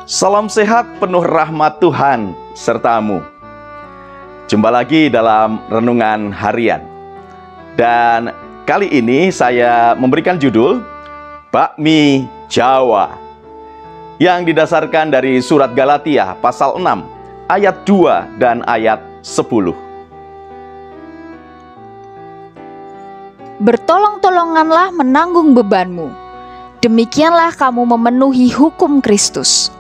Salam sehat penuh rahmat Tuhan sertamu. Jumpa lagi dalam Renungan Harian. Dan kali ini saya memberikan judul Bakmi Jawa, yang didasarkan dari surat Galatia pasal 6 ayat 2 dan ayat 10. Bertolong-tolonganlah menanggung bebanmu, demikianlah kamu memenuhi hukum Kristus.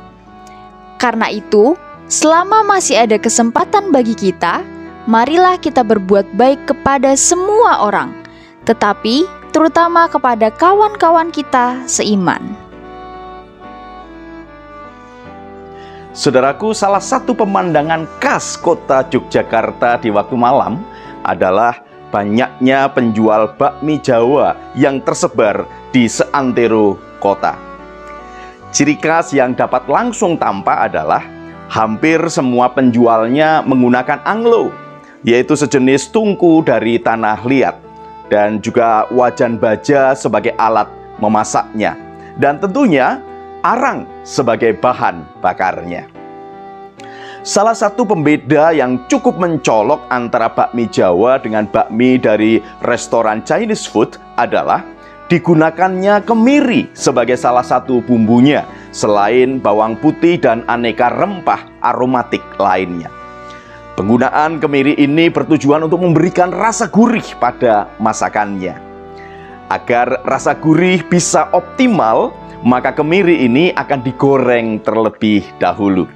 Karena itu, selama masih ada kesempatan bagi kita, marilah kita berbuat baik kepada semua orang, tetapi terutama kepada kawan-kawan kita seiman. Saudaraku, salah satu pemandangan khas kota Yogyakarta di waktu malam adalah banyaknya penjual bakmi Jawa yang tersebar di seantero kota. Ciri khas yang dapat langsung tampak adalah hampir semua penjualnya menggunakan anglo, yaitu sejenis tungku dari tanah liat, dan juga wajan baja sebagai alat memasaknya, dan tentunya arang sebagai bahan bakarnya. Salah satu pembeda yang cukup mencolok antara bakmi Jawa dengan bakmi dari restoran Chinese food adalah digunakannya kemiri sebagai salah satu bumbunya, selain bawang putih dan aneka rempah aromatik lainnya. Penggunaan kemiri ini bertujuan untuk memberikan rasa gurih pada masakannya. Agar rasa gurih bisa optimal, maka kemiri ini akan digoreng terlebih dahulu.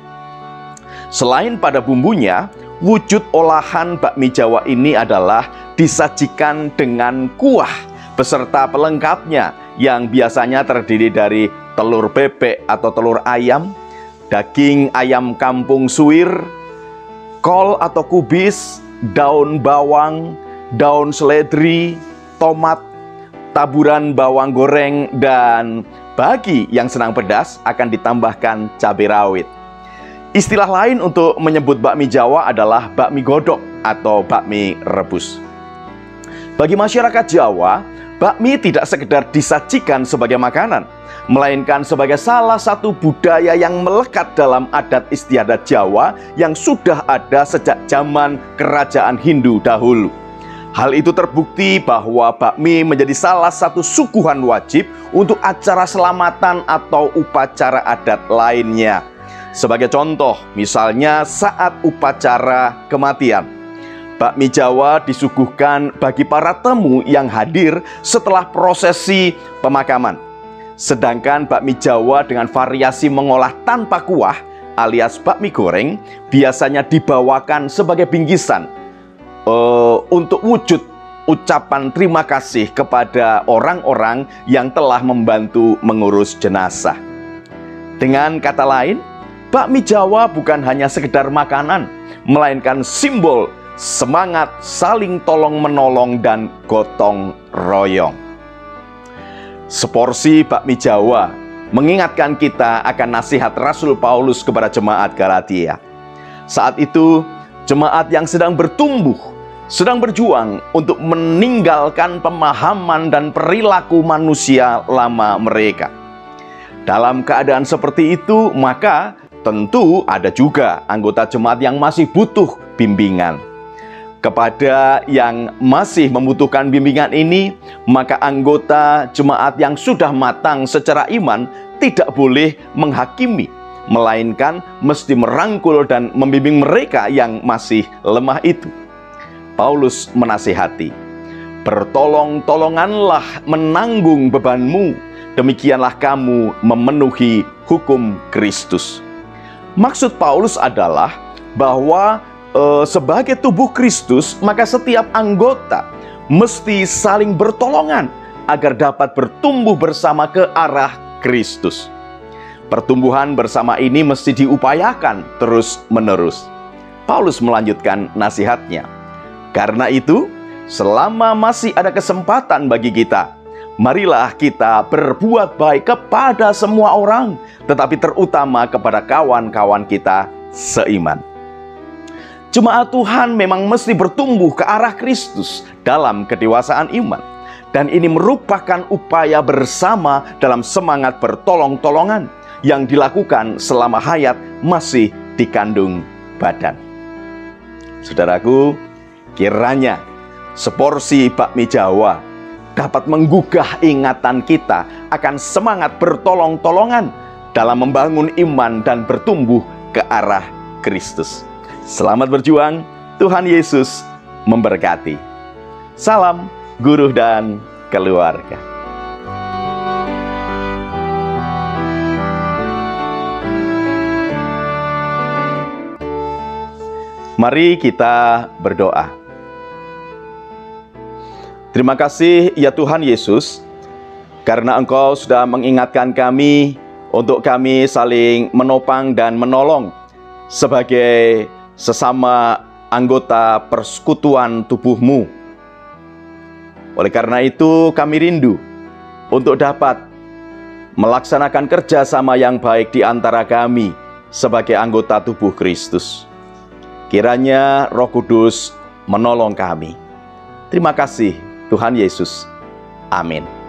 Selain pada bumbunya, wujud olahan bakmi Jawa ini adalah disajikan dengan kuah beserta pelengkapnya yang biasanya terdiri dari telur bebek atau telur ayam, daging ayam kampung suwir, kol atau kubis, daun bawang, daun seledri, tomat, taburan bawang goreng, dan bagi yang senang pedas akan ditambahkan cabai rawit. Istilah lain untuk menyebut bakmi Jawa adalah bakmi godok atau bakmi rebus. Bagi masyarakat Jawa, bakmi tidak sekedar disajikan sebagai makanan, melainkan sebagai salah satu budaya yang melekat dalam adat istiadat Jawa yang sudah ada sejak zaman kerajaan Hindu dahulu. Hal itu terbukti bahwa bakmi menjadi salah satu suguhan wajib untuk acara selamatan atau upacara adat lainnya. Sebagai contoh, misalnya saat upacara kematian, bakmi Jawa disuguhkan bagi para tamu yang hadir setelah prosesi pemakaman. Sedangkan bakmi Jawa dengan variasi mengolah tanpa kuah alias bakmi goreng biasanya dibawakan sebagai bingkisan untuk wujud ucapan terima kasih kepada orang-orang yang telah membantu mengurus jenazah. Dengan kata lain, bakmi Jawa bukan hanya sekedar makanan, melainkan simbol semangat saling tolong-menolong dan gotong royong. Seporsi bakmi Jawa mengingatkan kita akan nasihat Rasul Paulus kepada jemaat Galatia. Saat itu, jemaat yang sedang bertumbuh, sedang berjuang untuk meninggalkan pemahaman dan perilaku manusia lama mereka. Dalam keadaan seperti itu, maka tentu ada juga anggota jemaat yang masih butuh bimbingan. Kepada yang masih membutuhkan bimbingan ini, maka anggota jemaat yang sudah matang secara iman tidak boleh menghakimi, melainkan mesti merangkul dan membimbing mereka yang masih lemah itu. Paulus menasihati, bertolong-tolonganlah menanggung bebanmu, demikianlah kamu memenuhi hukum Kristus. Maksud Paulus adalah bahwa sebagai tubuh Kristus, maka setiap anggota mesti saling bertolongan agar dapat bertumbuh bersama ke arah Kristus. Pertumbuhan bersama ini mesti diupayakan terus-menerus. Paulus melanjutkan nasihatnya. Karena itu, selama masih ada kesempatan bagi kita, marilah kita berbuat baik kepada semua orang, tetapi terutama kepada kawan-kawan kita seiman. Jemaat Tuhan memang mesti bertumbuh ke arah Kristus dalam kedewasaan iman. Dan ini merupakan upaya bersama dalam semangat bertolong-tolongan yang dilakukan selama hayat masih dikandung badan. Saudaraku, kiranya seporsi bakmi Jawa dapat menggugah ingatan kita akan semangat bertolong-tolongan dalam membangun iman dan bertumbuh ke arah Kristus. Selamat berjuang, Tuhan Yesus memberkati. Salam guru dan keluarga. Mari kita berdoa. Terima kasih ya Tuhan Yesus, karena Engkau sudah mengingatkan kami untuk kami saling menopang dan menolong sebagai sesama anggota persekutuan tubuh-Mu. Oleh karena itu kami rindu untuk dapat melaksanakan kerjasama yang baik di antara kami sebagai anggota tubuh Kristus. Kiranya Roh Kudus menolong kami. Terima kasih Tuhan Yesus. Amin.